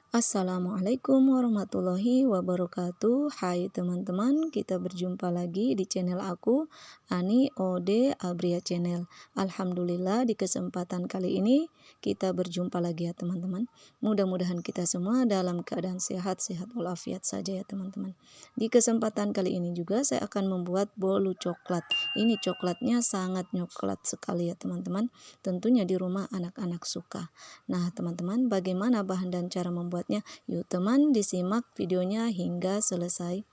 Assalamualaikum warahmatullahi wabarakatuh. Hai teman-teman, kita berjumpa lagi di channel aku, Ani Ode Abria Channel. Alhamdulillah di kesempatan kali ini kita berjumpa lagi ya teman-teman. Mudah-mudahan kita semua dalam keadaan sehat-sehat walafiat saja ya teman-teman. Di kesempatan kali ini juga saya akan membuat bolu coklat. Ini coklatnya sangat coklat sekali ya teman-teman. Tentunya di rumah anak-anak suka. Nah teman-teman, bagaimana bahan dan cara membuatnya? Yuk teman disimak videonya hingga selesai.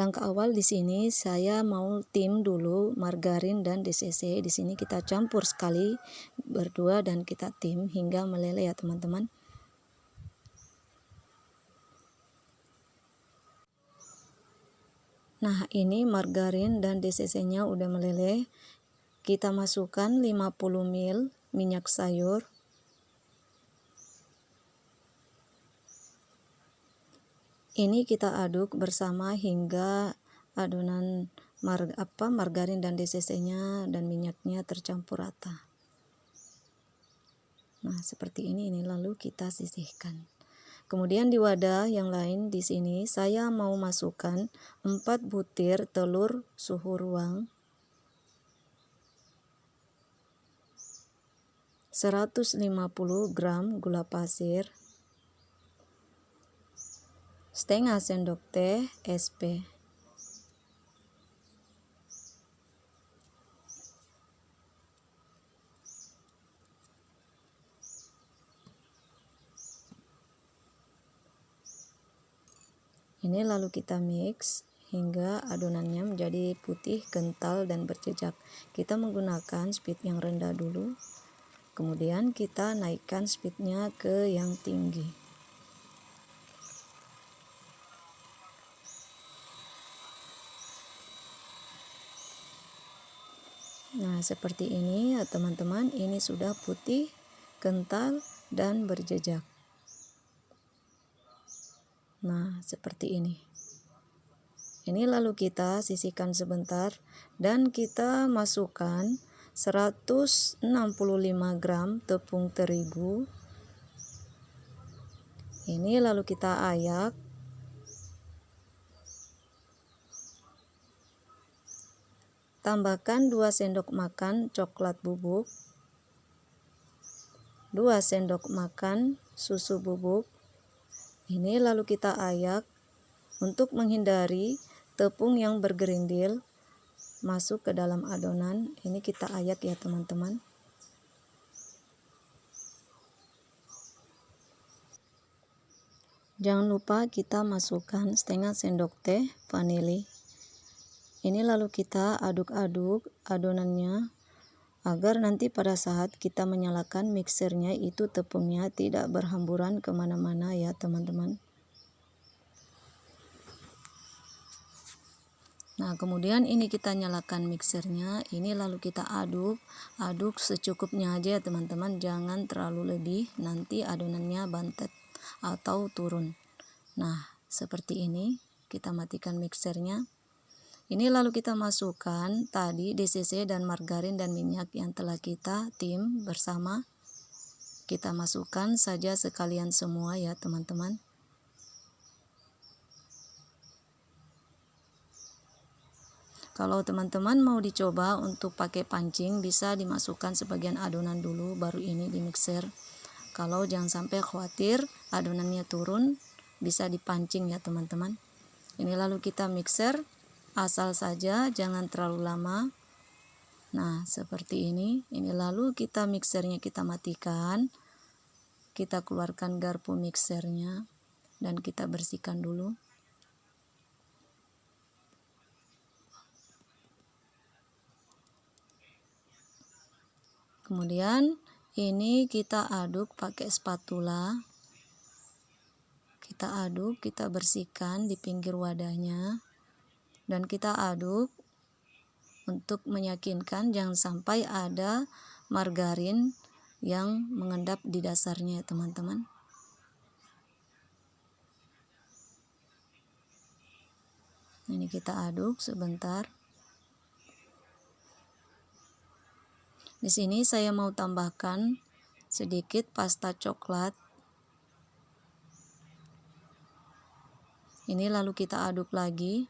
Langkah awal di sini saya mau tim dulu margarin dan DCC. Di sini kita campur sekali berdua dan kita tim hingga meleleh ya teman-teman. Nah, ini margarin dan DCC-nya udah meleleh. Kita masukkan 50 ml minyak sayur. Ini kita aduk bersama hingga adonan margarin dan DCC-nya dan minyaknya tercampur rata. Nah, seperti ini lalu kita sisihkan. Kemudian di wadah yang lain di sini saya mau masukkan 4 butir telur suhu ruang, 150 gram gula pasir, setengah sendok teh SP. Ini lalu kita mix hingga adonannya menjadi putih, kental, dan berjejak. Kita menggunakan speed yang rendah dulu. Kemudian kita naikkan speednya ke yang tinggi. Nah, seperti ini ya teman-teman, ini sudah putih, kental, dan berjejak. Nah, seperti ini. Ini lalu kita sisihkan sebentar dan kita masukkan 165 gram tepung terigu. Ini lalu kita ayak. Tambahkan 2 sendok makan coklat bubuk, 2 sendok makan susu bubuk. Ini lalu kita ayak untuk menghindari tepung yang bergerindil masuk ke dalam adonan. Ini kita ayak ya teman-teman. Jangan lupa kita masukkan setengah sendok teh vanili. Ini lalu kita aduk-aduk adonannya agar nanti pada saat kita menyalakan mixernya itu tepungnya tidak berhamburan kemana-mana ya teman-teman. Nah, kemudian ini kita nyalakan mixernya. Ini lalu kita aduk secukupnya aja ya teman-teman, jangan terlalu lebih, nanti adonannya bantet atau turun. Nah, seperti ini. Kita matikan mixernya. Ini lalu kita masukkan tadi DCC dan margarin dan minyak yang telah kita tim bersama. Kita masukkan saja sekalian semua ya teman-teman. Kalau teman-teman mau dicoba untuk pakai pancing, bisa dimasukkan sebagian adonan dulu baru ini di mixer. Kalau jangan sampai khawatir adonannya turun, bisa dipancing ya teman-teman. Ini lalu kita mixer asal saja, jangan terlalu lama. Nah, seperti ini. Ini lalu kita mixernya kita matikan. Kita keluarkan garpu mixernya dan kita bersihkan dulu. Kemudian ini kita aduk pakai spatula. Kita aduk, kita bersihkan di pinggir wadahnya. Dan kita aduk untuk meyakinkan jangan sampai ada margarin yang mengendap di dasarnya ya teman-teman. Ini kita aduk sebentar. Di sini saya mau tambahkan sedikit pasta coklat. Ini lalu kita aduk lagi.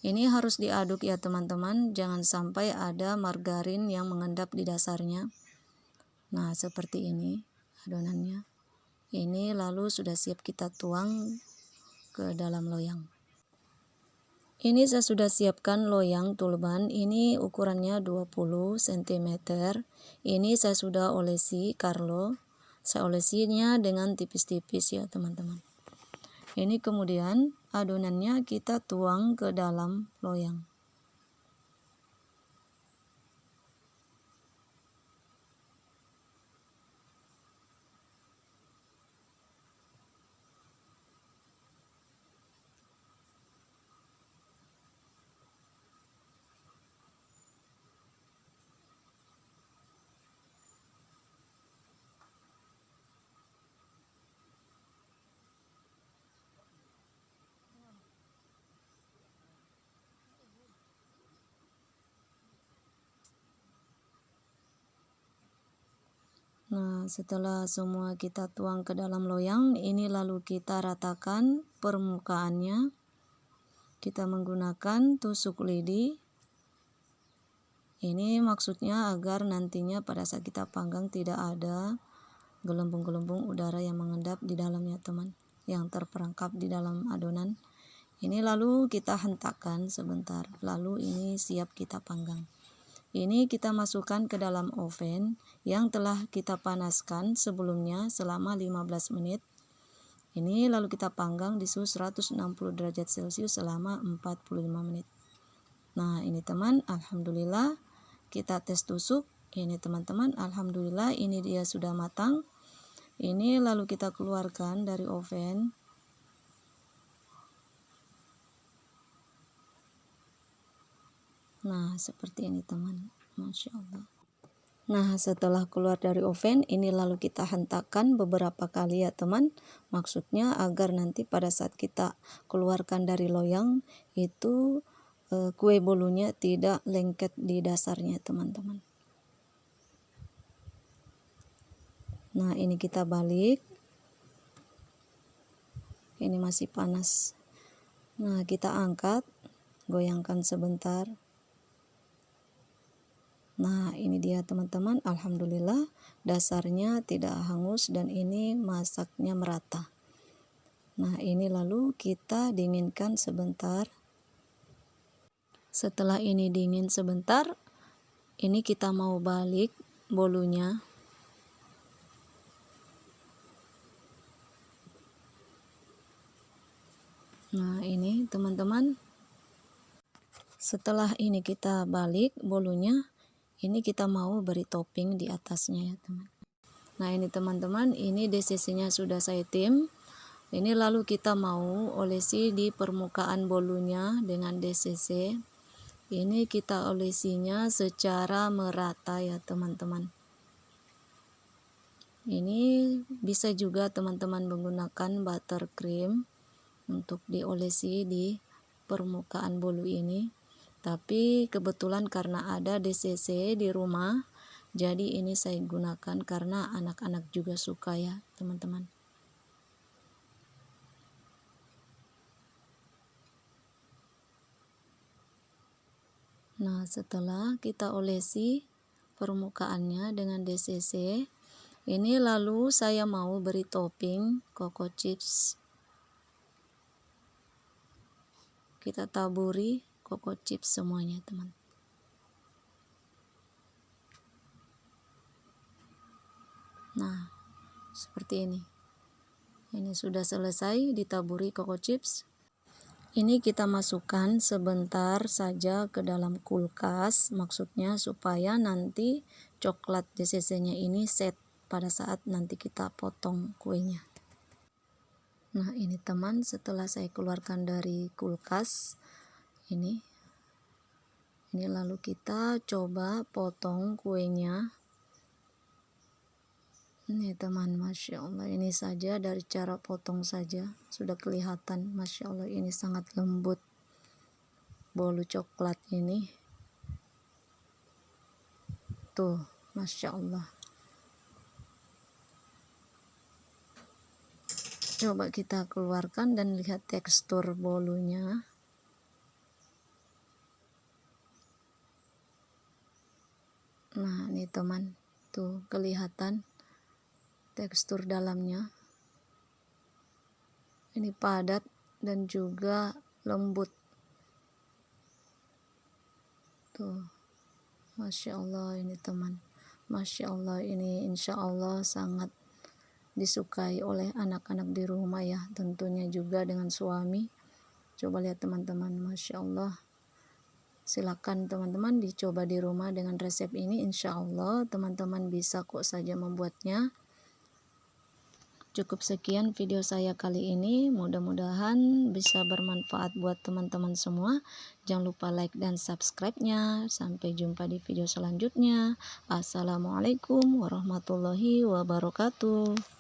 Ini harus diaduk ya teman-teman, jangan sampai ada margarin yang mengendap di dasarnya. Nah, seperti ini adonannya. Ini lalu sudah siap kita tuang ke dalam loyang. Ini saya sudah siapkan loyang tulban. Ini ukurannya 20 cm. Ini saya sudah olesi Carlo. Saya olesinya dengan tipis-tipis ya teman-teman. Ini kemudian adonannya kita tuang ke dalam loyang. Nah, setelah semua kita tuang ke dalam loyang, ini lalu kita ratakan permukaannya. Kita menggunakan tusuk lidi. Ini maksudnya agar nantinya pada saat kita panggang tidak ada gelembung-gelembung udara yang mengendap di dalamnya teman, yang terperangkap di dalam adonan. Ini lalu kita hentakkan sebentar, lalu ini siap kita panggang. Ini kita masukkan ke dalam oven yang telah kita panaskan sebelumnya selama 15 menit. Ini lalu kita panggang di suhu 160 derajat Celcius selama 45 menit. Nah, ini teman, alhamdulillah kita tes tusuk. Ini teman-teman, alhamdulillah ini dia sudah matang. Ini lalu kita keluarkan dari oven. Nah, seperti ini teman, Masya Allah. Nah, setelah keluar dari oven, ini lalu kita hentakkan beberapa kali ya teman. Maksudnya agar nanti pada saat kita keluarkan dari loyang, itu kue bolunya tidak lengket di dasarnya teman-teman. Nah, ini kita balik. Ini masih panas. Nah, kita angkat, goyangkan sebentar. Nah, ini dia teman-teman, alhamdulillah dasarnya tidak hangus dan ini masaknya merata. Nah, ini lalu kita dinginkan sebentar. Setelah ini dingin sebentar, ini kita mau balik bolunya. Nah, ini teman-teman, setelah ini kita balik bolunya, ini kita mau beri topping di atasnya ya teman. Nah, ini teman-teman, ini DCC-nya sudah saya tim. Ini lalu kita mau olesi di permukaan bolunya dengan DCC. Ini kita olesinya secara merata ya teman-teman. Ini bisa juga teman-teman menggunakan buttercream untuk diolesi di permukaan bolu ini. Tapi kebetulan karena ada DCC di rumah, jadi ini saya gunakan karena anak-anak juga suka ya teman-teman. Nah, setelah kita olesi permukaannya dengan DCC, ini lalu saya mau beri topping coco chips. Kita taburi coco chips semuanya teman. Nah, seperti ini. Ini sudah selesai ditaburi coco chips. Ini kita masukkan sebentar saja ke dalam kulkas, maksudnya supaya nanti coklat DCC-nya ini set pada saat nanti kita potong kuenya. Nah, ini teman, setelah saya keluarkan dari kulkas, ini lalu kita coba potong kuenya. Ini teman, Masya Allah, ini saja dari cara potong saja sudah kelihatan, Masya Allah, ini sangat lembut bolu coklat ini. Tuh, Masya Allah. Coba kita keluarkan dan lihat tekstur bolunya. Nah ini teman, tuh kelihatan tekstur dalamnya. Ini padat dan juga lembut. Tuh, Masya Allah ini teman. Masya Allah, ini insya Allah sangat disukai oleh anak-anak di rumah ya, tentunya juga dengan suami. Coba lihat teman-teman, Masya Allah. Silakan teman-teman dicoba di rumah dengan resep ini, insya Allah teman-teman bisa kok saja membuatnya. Cukup sekian video saya kali ini, mudah-mudahan bisa bermanfaat buat teman-teman semua. Jangan lupa like dan subscribe-nya. Sampai jumpa di video selanjutnya. Assalamualaikum warahmatullahi wabarakatuh.